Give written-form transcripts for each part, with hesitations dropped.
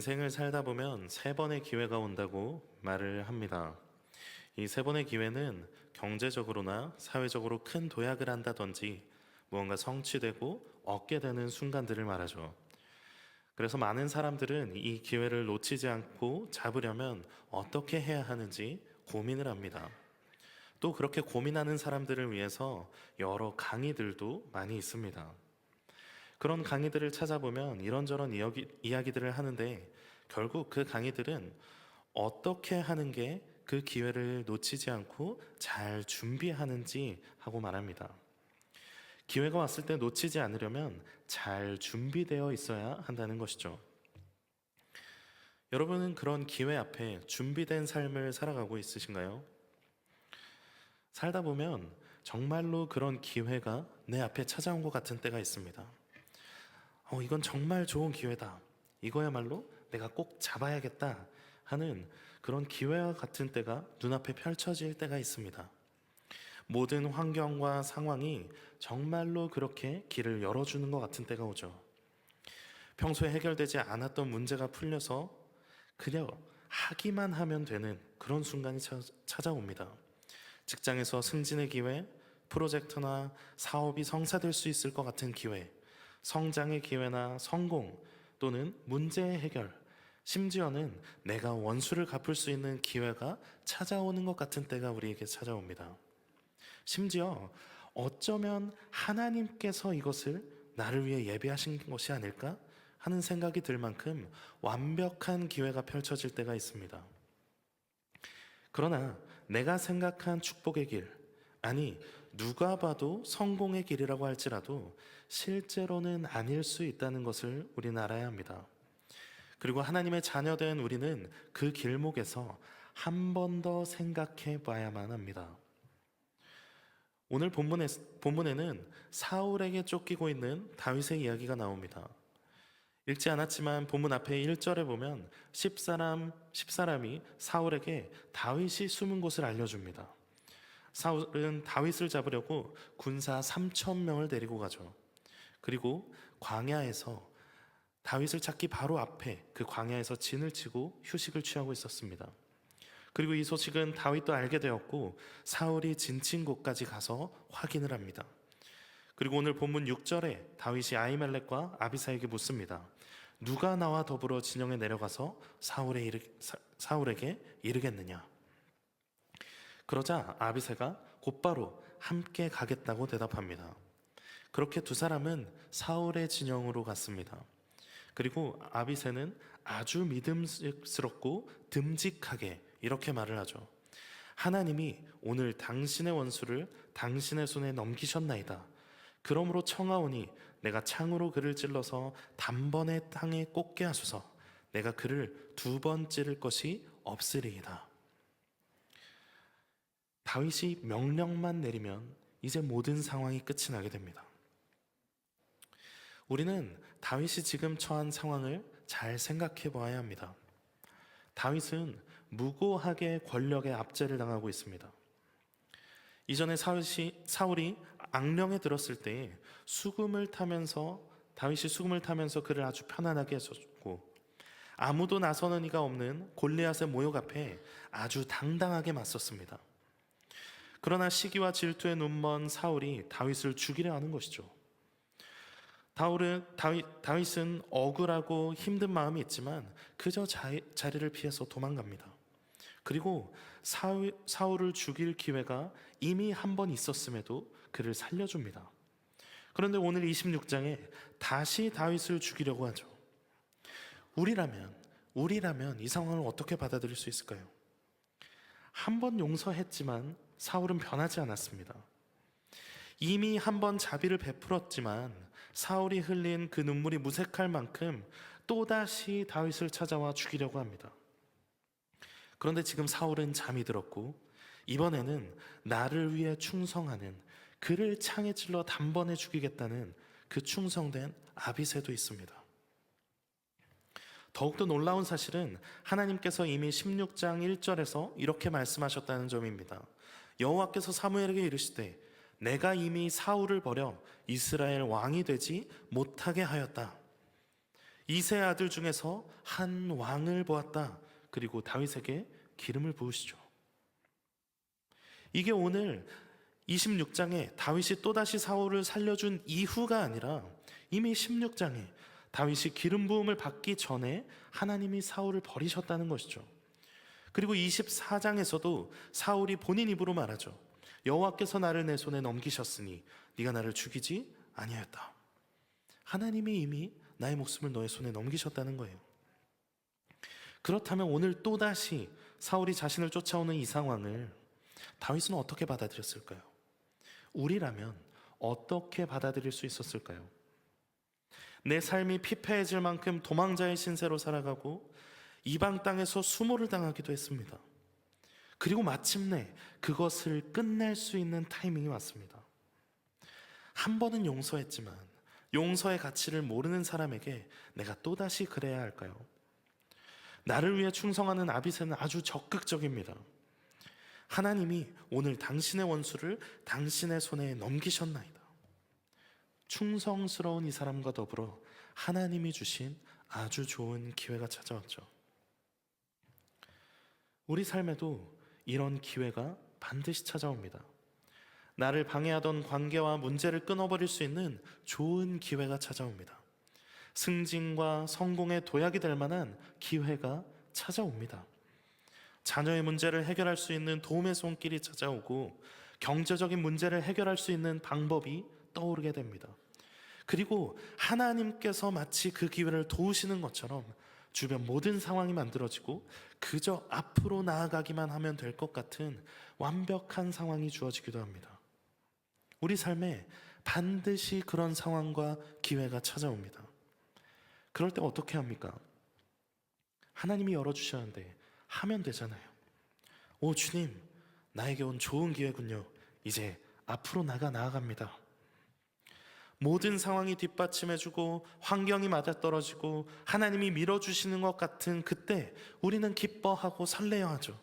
인생을 살다 보면 세 번의 기회가 온다고 말을 합니다. 이 세 번의 기회는 경제적으로나 사회적으로 큰 도약을 한다든지 무언가 성취되고 얻게 되는 순간들을 말하죠. 그래서 많은 사람들은 이 기회를 놓치지 않고 잡으려면 어떻게 해야 하는지 고민을 합니다. 또 그렇게 고민하는 사람들을 위해서 여러 강의들도 많이 있습니다. 그런 강의들을 찾아보면 이런저런 이야기들을 하는데 결국 그 강의들은 어떻게 하는 게 그 기회를 놓치지 않고 잘 준비하는지 하고 말합니다. 기회가 왔을 때 놓치지 않으려면 잘 준비되어 있어야 한다는 것이죠. 여러분은 그런 기회 앞에 준비된 삶을 살아가고 있으신가요? 살다 보면 정말로 그런 기회가 내 앞에 찾아온 것 같은 때가 있습니다. 이건 정말 좋은 기회다. 이거야말로 내가 꼭 잡아야겠다 하는 그런 기회와 같은 때가 눈앞에 펼쳐질 때가 있습니다. 모든 환경과 상황이 정말로 그렇게 길을 열어주는 것 같은 때가 오죠. 평소에 해결되지 않았던 문제가 풀려서 그냥 하기만 하면 되는 그런 순간이 찾아옵니다. 직장에서 승진의 기회, 프로젝트나 사업이 성사될 수 있을 것 같은 기회, 성장의 기회나 성공 또는 문제의 해결, 심지어는 내가 원수를 갚을 수 있는 기회가 찾아오는 것 같은 때가 우리에게 찾아옵니다. 심지어 어쩌면 하나님께서 이것을 나를 위해 예비하신 것이 아닐까 하는 생각이 들 만큼 완벽한 기회가 펼쳐질 때가 있습니다. 그러나 내가 생각한 축복의 길, 아니 누가 봐도 성공의 길이라고 할지라도 실제로는 아닐 수 있다는 것을 우리는 알아야 합니다. 그리고 하나님의 자녀된 우리는 그 길목에서 한 번 더 생각해 봐야만 합니다. 오늘 본문에는 사울에게 쫓기고 있는 다윗의 이야기가 나옵니다. 읽지 않았지만 본문 앞에 1절에 보면 10사람이 사울에게 다윗이 숨은 곳을 알려줍니다. 사울은 다윗을 잡으려고 군사 3,000명을 데리고 가죠. 그리고 광야에서 다윗을 찾기 바로 앞에 그 광야에서 진을 치고 휴식을 취하고 있었습니다. 그리고 이 소식은 다윗도 알게 되었고 사울이 진친 곳까지 가서 확인을 합니다. 그리고 오늘 본문 6절에 다윗이 아히멜렉과 아비사에게 묻습니다. 누가 나와 더불어 진영에 내려가서 사울에게 이르겠느냐? 그러자 아비새가 곧바로 함께 가겠다고 대답합니다. 그렇게 두 사람은 사울의 진영으로 갔습니다. 그리고 아비새는 아주 믿음스럽고 듬직하게 이렇게 말을 하죠. 하나님이 오늘 당신의 원수를 당신의 손에 넘기셨나이다. 그러므로 청하오니 내가 창으로 그를 찔러서 단번에 땅에 꽂게 하소서. 내가 그를 2번 찌를 것이 없으리이다. 다윗이 명령만 내리면 이제 모든 상황이 끝이 나게 됩니다. 우리는 다윗이 지금 처한 상황을 잘 생각해 보아야 합니다. 다윗은 무고하게 권력의 압제를 당하고 있습니다. 이전에 사울이 악령에 들었을 때 다윗이 수금을 타면서 그를 아주 편안하게 해줬고, 아무도 나서는 이가 없는 골리앗의 모욕 앞에 아주 당당하게 맞섰습니다. 그러나 시기와 질투에 눈먼 사울이 다윗을 죽이려 하는 것이죠. 다윗은 억울하고 힘든 마음이 있지만 그저 자리를 피해서 도망갑니다. 그리고 사울을 죽일 기회가 이미 한 번 있었음에도 그를 살려줍니다. 그런데 오늘 26장에 다시 다윗을 죽이려고 하죠. 우리라면 이 상황을 어떻게 받아들일 수 있을까요? 한 번 용서했지만 사울은 변하지 않았습니다. 이미 한 번 자비를 베풀었지만 사울이 흘린 그 눈물이 무색할 만큼 또다시 다윗을 찾아와 죽이려고 합니다. 그런데 지금 사울은 잠이 들었고 이번에는 나를 위해 충성하는, 그를 창에 찔러 단번에 죽이겠다는 그 충성된 아비새도 있습니다. 더욱더 놀라운 사실은 하나님께서 이미 16장 1절에서 이렇게 말씀하셨다는 점입니다. 여호와께서 사무엘에게 이르시되 내가 이미 사울을 버려 이스라엘 왕이 되지 못하게 하였다. 이세 아들 중에서 한 왕을 보았다. 그리고 다윗에게 기름을 부으시죠. 이게 오늘 26장에 다윗이 또다시 사울을 살려준 이후가 아니라 이미 16장에 다윗이 기름 부음을 받기 전에 하나님이 사울을 버리셨다는 것이죠. 그리고 24장에서도 사울이 본인 입으로 말하죠. 여호와께서 나를 내 손에 넘기셨으니 네가 나를 죽이지 아니하였다. 하나님이 이미 나의 목숨을 너의 손에 넘기셨다는 거예요. 그렇다면 오늘 또다시 사울이 자신을 쫓아오는 이 상황을 다윗은 어떻게 받아들였을까요? 우리라면 어떻게 받아들일 수 있었을까요? 내 삶이 피폐해질 만큼 도망자의 신세로 살아가고 이방 땅에서 수모를 당하기도 했습니다. 그리고 마침내 그것을 끝낼 수 있는 타이밍이 왔습니다. 한 번은 용서했지만 용서의 가치를 모르는 사람에게 내가 또다시 그래야 할까요? 나를 위해 충성하는 아비새는 아주 적극적입니다. 하나님이 오늘 당신의 원수를 당신의 손에 넘기셨나이다. 충성스러운 이 사람과 더불어 하나님이 주신 아주 좋은 기회가 찾아왔죠. 우리 삶에도 이런 기회가 반드시 찾아옵니다. 나를 방해하던 관계와 문제를 끊어버릴 수 있는 좋은 기회가 찾아옵니다. 승진과 성공의 도약이 될 만한 기회가 찾아옵니다. 자녀의 문제를 해결할 수 있는 도움의 손길이 찾아오고 경제적인 문제를 해결할 수 있는 방법이 떠오르게 됩니다. 그리고 하나님께서 마치 그 기회를 도우시는 것처럼 주변 모든 상황이 만들어지고 그저 앞으로 나아가기만 하면 될 것 같은 완벽한 상황이 주어지기도 합니다. 우리 삶에 반드시 그런 상황과 기회가 찾아옵니다. 그럴 때 어떻게 합니까? 하나님이 열어주셨는데 하면 되잖아요. 오 주님, 나에게 온 좋은 기회군요. 이제 앞으로 나아갑니다. 모든 상황이 뒷받침해주고 환경이 맞아떨어지고 하나님이 밀어주시는 것 같은 그때 우리는 기뻐하고 설레어 하죠.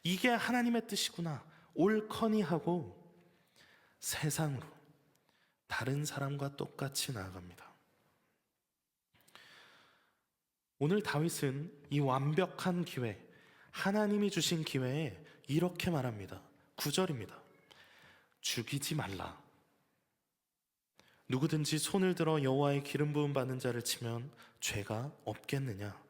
이게 하나님의 뜻이구나, 옳거니 하고 세상으로 다른 사람과 똑같이 나아갑니다. 오늘 다윗은 이 완벽한 기회, 하나님이 주신 기회에 이렇게 말합니다. 9절입니다. 죽이지 말라. 누구든지 손을 들어 여호와의 기름 부음 받는 자를 치면 죄가 없겠느냐.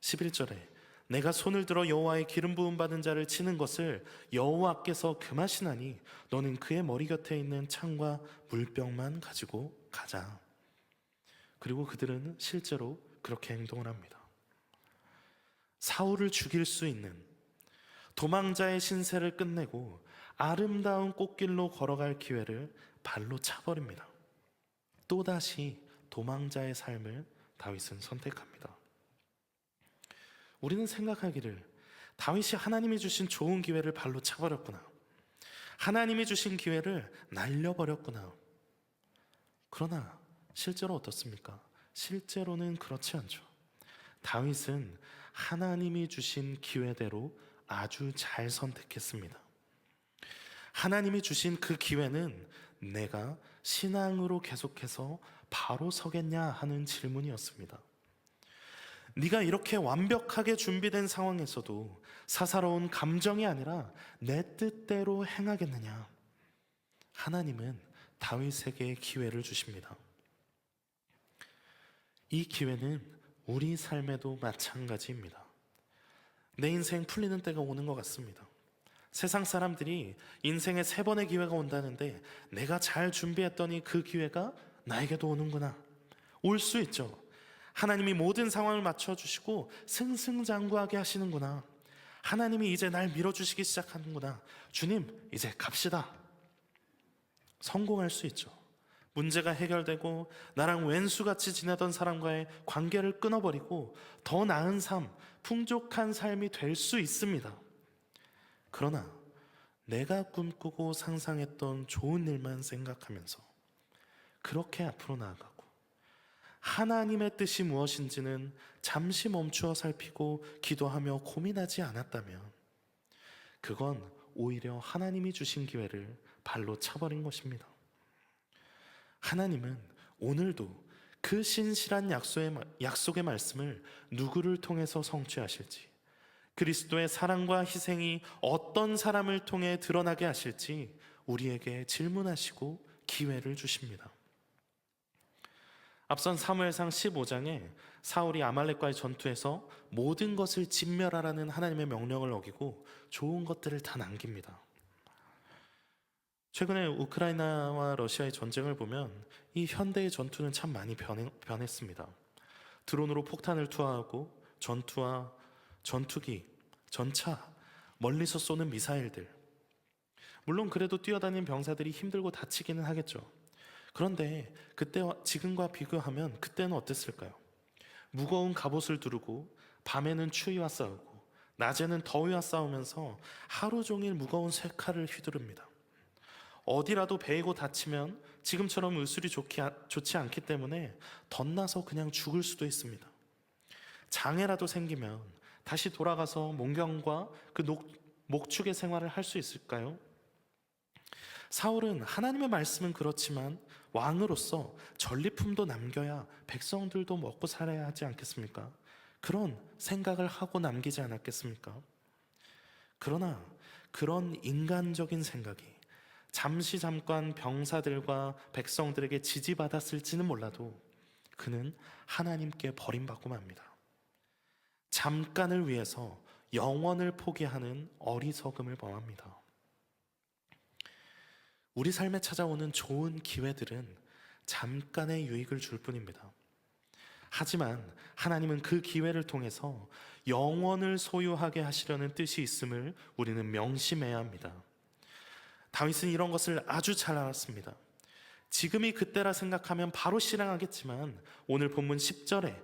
11절에 내가 손을 들어 여호와의 기름 부음 받은 자를 치는 것을 여호와께서 금하시나니 너는 그의 머리 곁에 있는 창과 물병만 가지고 가자. 그리고 그들은 실제로 그렇게 행동을 합니다. 사울을 죽일 수 있는 도망자의 신세를 끝내고 아름다운 꽃길로 걸어갈 기회를 발로 차버립니다. 또다시 도망자의 삶을 다윗은 선택합니다. 우리는 생각하기를 다윗이 하나님이 주신 좋은 기회를 발로 차버렸구나, 하나님이 주신 기회를 날려버렸구나. 그러나 실제로 어떻습니까? 실제로는 그렇지 않죠. 다윗은 하나님이 주신 기회대로 아주 잘 선택했습니다. 하나님이 주신 그 기회는 내가 신앙으로 계속해서 바로 서겠냐 하는 질문이었습니다. 네가 이렇게 완벽하게 준비된 상황에서도 사사로운 감정이 아니라 내 뜻대로 행하겠느냐? 하나님은 다윗에게 기회를 주십니다. 이 기회는 우리 삶에도 마찬가지입니다. 내 인생 풀리는 때가 오는 것 같습니다. 세상 사람들이 인생에 3번의 기회가 온다는데 내가 잘 준비했더니 그 기회가 나에게도 오는구나. 올 수 있죠. 하나님이 모든 상황을 맞춰주시고 승승장구하게 하시는구나. 하나님이 이제 날 밀어주시기 시작하는구나. 주님, 이제 갑시다. 성공할 수 있죠. 문제가 해결되고 나랑 왼수같이 지내던 사람과의 관계를 끊어버리고 더 나은 삶, 풍족한 삶이 될 수 있습니다. 그러나 내가 꿈꾸고 상상했던 좋은 일만 생각하면서 그렇게 앞으로 나아가고 하나님의 뜻이 무엇인지는 잠시 멈추어 살피고 기도하며 고민하지 않았다면 그건 오히려 하나님이 주신 기회를 발로 차버린 것입니다. 하나님은 오늘도 그 신실한 약속의 말씀을 누구를 통해서 성취하실지, 그리스도의 사랑과 희생이 어떤 사람을 통해 드러나게 하실지 우리에게 질문하시고 기회를 주십니다. 앞선 사무엘상 15장에 사울이 아말렉과의 전투에서 모든 것을 진멸하라는 하나님의 명령을 어기고 좋은 것들을 다 남깁니다. 최근에 우크라이나와 러시아의 전쟁을 보면 이 현대의 전투는 참 많이 변했습니다. 드론으로 폭탄을 투하하고 전투와 전투기, 전차, 멀리서 쏘는 미사일들. 물론 그래도 뛰어다니는 병사들이 힘들고 다치기는 하겠죠. 그런데 그때와 지금과 비교하면 그때는 어땠을까요? 무거운 갑옷을 두르고 밤에는 추위와 싸우고 낮에는 더위와 싸우면서 하루 종일 무거운 쇠칼을 휘두릅니다. 어디라도 베이고 다치면 지금처럼 의술이 좋지 않기 때문에 덧나서 그냥 죽을 수도 있습니다. 장애라도 생기면 다시 돌아가서 몽경과 그 목축의 생활을 할 수 있을까요? 사울은 하나님의 말씀은 그렇지만 왕으로서 전리품도 남겨야 백성들도 먹고 살아야 하지 않겠습니까? 그런 생각을 하고 남기지 않았겠습니까? 그러나 그런 인간적인 생각이 잠깐 병사들과 백성들에게 지지받았을지는 몰라도 그는 하나님께 버림받고 맙니다. 잠깐을 위해서 영원을 포기하는 어리석음을 범합니다. 우리 삶에 찾아오는 좋은 기회들은 잠깐의 유익을 줄 뿐입니다. 하지만 하나님은 그 기회를 통해서 영원을 소유하게 하시려는 뜻이 있음을 우리는 명심해야 합니다. 다윗은 이런 것을 아주 잘 알았습니다. 지금이 그때라 생각하면 바로 실행하겠지만 오늘 본문 10절에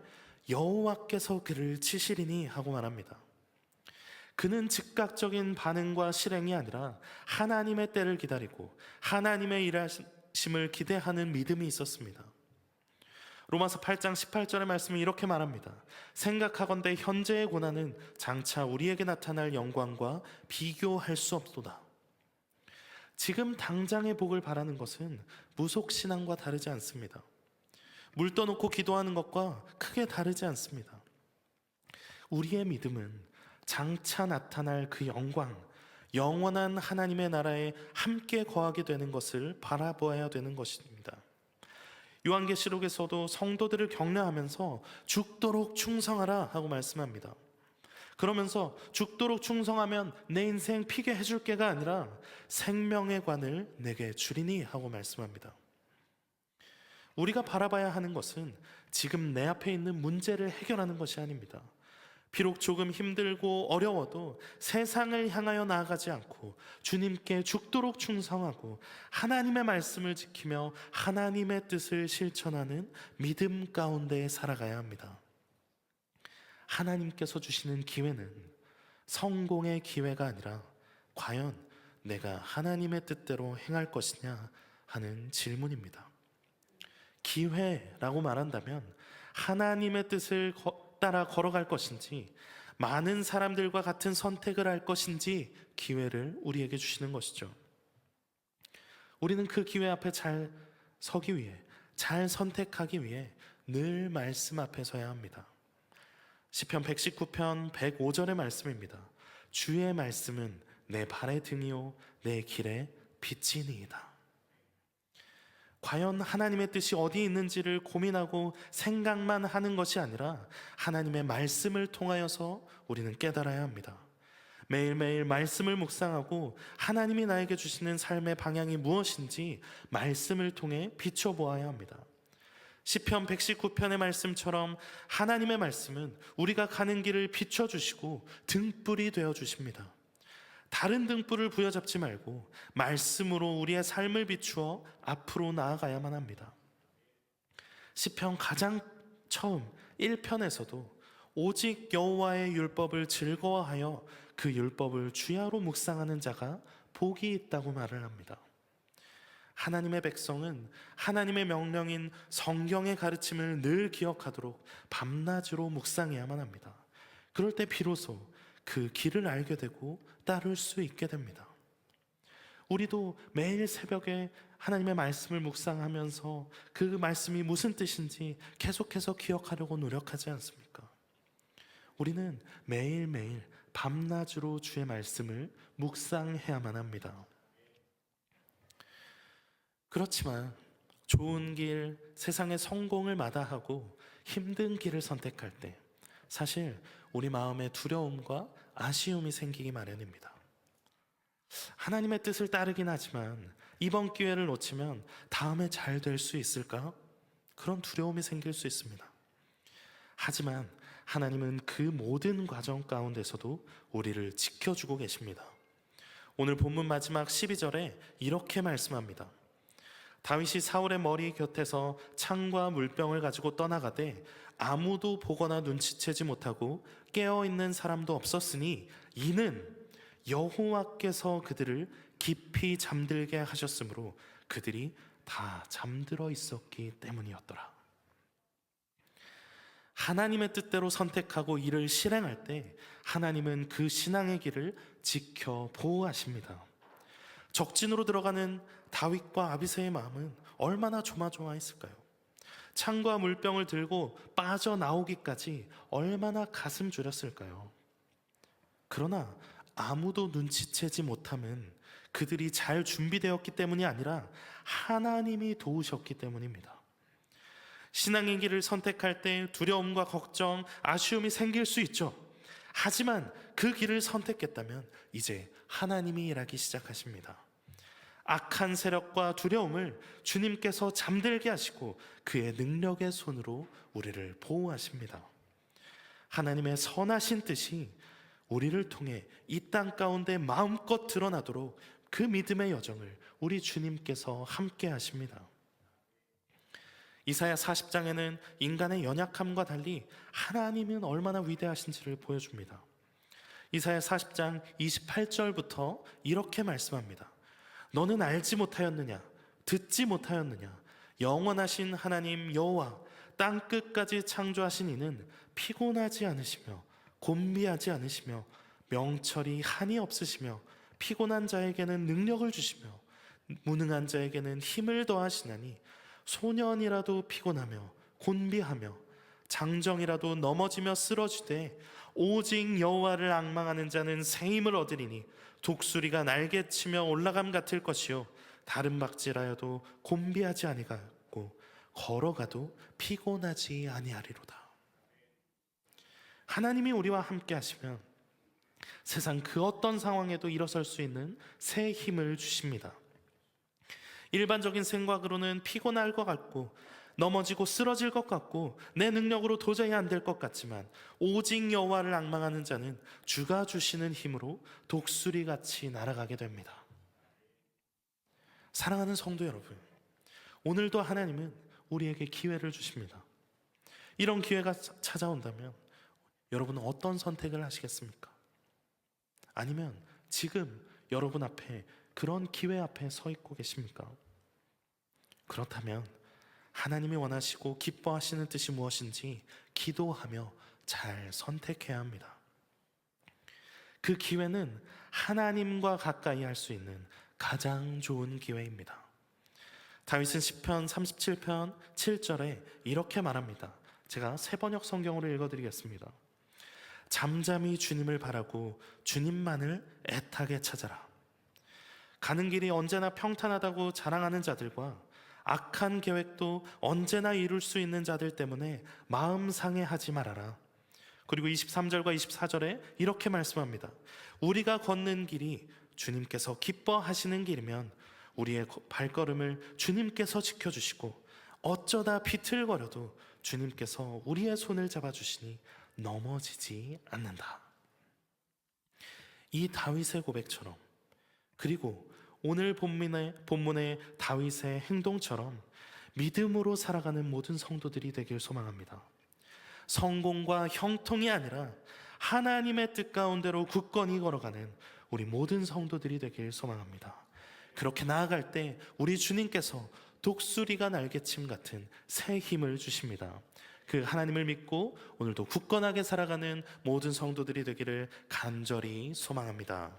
여호와께서 그를 치시리니 하고 말합니다. 그는 즉각적인 반응과 실행이 아니라 하나님의 때를 기다리고 하나님의 일하심을 기대하는 믿음이 있었습니다. 로마서 8장 18절의 말씀은 이렇게 말합니다. 생각하건대 현재의 고난은 장차 우리에게 나타날 영광과 비교할 수 없도다. 지금 당장의 복을 바라는 것은 무속신앙과 다르지 않습니다. 물 떠놓고 기도하는 것과 크게 다르지 않습니다. 우리의 믿음은 장차 나타날 그 영광, 영원한 하나님의 나라에 함께 거하게 되는 것을 바라보아야 되는 것입니다. 요한계시록에서도 성도들을 격려하면서 죽도록 충성하라 하고 말씀합니다. 그러면서 죽도록 충성하면 내 인생 피게 해줄 게가 아니라 생명의 관을 내게 주리니 하고 말씀합니다. 우리가 바라봐야 하는 것은 지금 내 앞에 있는 문제를 해결하는 것이 아닙니다. 비록 조금 힘들고 어려워도 세상을 향하여 나아가지 않고 주님께 죽도록 충성하고 하나님의 말씀을 지키며 하나님의 뜻을 실천하는 믿음 가운데 살아가야 합니다. 하나님께서 주시는 기회는 성공의 기회가 아니라 과연 내가 하나님의 뜻대로 행할 것이냐 하는 질문입니다. 기회라고 말한다면 하나님의 뜻을 따라 걸어갈 것인지 많은 사람들과 같은 선택을 할 것인지 기회를 우리에게 주시는 것이죠. 우리는 그 기회 앞에 잘 서기 위해, 잘 선택하기 위해 늘 말씀 앞에 서야 합니다. 시편 119편 105절의 말씀입니다. 주의 말씀은 내 발의 등이요 내 길의 빛이니이다. 과연 하나님의 뜻이 어디 있는지를 고민하고 생각만 하는 것이 아니라 하나님의 말씀을 통하여서 우리는 깨달아야 합니다. 매일매일 말씀을 묵상하고 하나님이 나에게 주시는 삶의 방향이 무엇인지 말씀을 통해 비춰보아야 합니다. 시편 119편의 말씀처럼 하나님의 말씀은 우리가 가는 길을 비춰주시고 등불이 되어주십니다. 다른 등불을 부여잡지 말고 말씀으로 우리의 삶을 비추어 앞으로 나아가야만 합니다. 시편 가장 처음 1편에서도 오직 여호와의 율법을 즐거워하여 그 율법을 주야로 묵상하는 자가 복이 있다고 말을 합니다. 하나님의 백성은 하나님의 명령인 성경의 가르침을 늘 기억하도록 밤낮으로 묵상해야만 합니다. 그럴 때 비로소 그 길을 알게 되고 따를 수 있게 됩니다. 우리도 매일 새벽에 하나님의 말씀을 묵상하면서 그 말씀이 무슨 뜻인지 계속해서 기억하려고 노력하지 않습니까? 우리는 매일매일 밤낮으로 주의 말씀을 묵상해야만 합니다. 그렇지만 좋은 길, 세상의 성공을 마다하고 힘든 길을 선택할 때 사실 우리 마음에 두려움과 아쉬움이 생기기 마련입니다. 하나님의 뜻을 따르긴 하지만 이번 기회를 놓치면 다음에 잘 될 수 있을까? 그런 두려움이 생길 수 있습니다. 하지만 하나님은 그 모든 과정 가운데서도 우리를 지켜주고 계십니다. 오늘 본문 마지막 12절에 이렇게 말씀합니다. 다윗이 사울의 머리 곁에서 창과 물병을 가지고 떠나가되 아무도 보거나 눈치채지 못하고 깨어있는 사람도 없었으니 이는 여호와께서 그들을 깊이 잠들게 하셨으므로 그들이 다 잠들어 있었기 때문이었더라. 하나님의 뜻대로 선택하고 이를 실행할 때 하나님은 그 신앙의 길을 지켜 보호하십니다. 적진으로 들어가는 다윗과 아비새의 마음은 얼마나 조마조마했을까요? 창과 물병을 들고 빠져나오기까지 얼마나 가슴 졸였을까요? 그러나 아무도 눈치채지 못함은 그들이 잘 준비되었기 때문이 아니라 하나님이 도우셨기 때문입니다. 신앙의 길을 선택할 때 두려움과 걱정, 아쉬움이 생길 수 있죠. 하지만 그 길을 선택했다면 이제 하나님이 일하기 시작하십니다. 악한 세력과 두려움을 주님께서 잠들게 하시고 그의 능력의 손으로 우리를 보호하십니다. 하나님의 선하신 뜻이 우리를 통해 이 땅 가운데 마음껏 드러나도록 그 믿음의 여정을 우리 주님께서 함께 하십니다. 이사야 40장에는 인간의 연약함과 달리 하나님은 얼마나 위대하신지를 보여줍니다. 이사야 40장 28절부터 이렇게 말씀합니다. 너는 알지 못하였느냐? 듣지 못하였느냐? 영원하신 하나님 여호와 땅 끝까지 창조하신 이는 피곤하지 않으시며 곤비하지 않으시며 명철이 한이 없으시며 피곤한 자에게는 능력을 주시며 무능한 자에게는 힘을 더하시나니 소년이라도 피곤하며 곤비하며 장정이라도 넘어지며 쓰러지되 오직 여호와를 앙망하는 자는 새 힘을 얻으리니 독수리가 날개치며 올라감 같을 것이요 다른 박질하여도 곤비하지 아니하고 걸어가도 피곤하지 아니하리로다. 하나님이 우리와 함께 하시면 세상 그 어떤 상황에도 일어설 수 있는 새 힘을 주십니다. 일반적인 생각으로는 피곤할 것 같고 넘어지고 쓰러질 것 같고 내 능력으로 도저히 안 될 것 같지만 오직 여호와를 앙망하는 자는 주가 주시는 힘으로 독수리같이 날아가게 됩니다. 사랑하는 성도 여러분, 오늘도 하나님은 우리에게 기회를 주십니다. 이런 기회가 찾아온다면 여러분은 어떤 선택을 하시겠습니까? 아니면 지금 여러분 앞에 그런 기회 앞에 서 있고 계십니까? 그렇다면 하나님이 원하시고 기뻐하시는 뜻이 무엇인지 기도하며 잘 선택해야 합니다. 그 기회는 하나님과 가까이 할 수 있는 가장 좋은 기회입니다. 다윗은 시편 37편 7절에 이렇게 말합니다. 제가 새번역 성경으로 읽어드리겠습니다. 잠잠히 주님을 바라고 주님만을 애타게 찾아라. 가는 길이 언제나 평탄하다고 자랑하는 자들과 악한 계획도 언제나 이룰 수 있는 자들 때문에 마음 상해하지 말아라. 그리고 23절과 24절에 이렇게 말씀합니다. 우리가 걷는 길이 주님께서 기뻐하시는 길이면 우리의 발걸음을 주님께서 지켜주시고 어쩌다 비틀거려도 주님께서 우리의 손을 잡아주시니 넘어지지 않는다. 이 다윗의 고백처럼, 그리고 오늘 본문의 다윗의 행동처럼 믿음으로 살아가는 모든 성도들이 되길 소망합니다. 성공과 형통이 아니라 하나님의 뜻 가운데로 굳건히 걸어가는 우리 모든 성도들이 되길 소망합니다. 그렇게 나아갈 때 우리 주님께서 독수리가 날개침 같은 새 힘을 주십니다. 그 하나님을 믿고 오늘도 굳건하게 살아가는 모든 성도들이 되기를 간절히 소망합니다.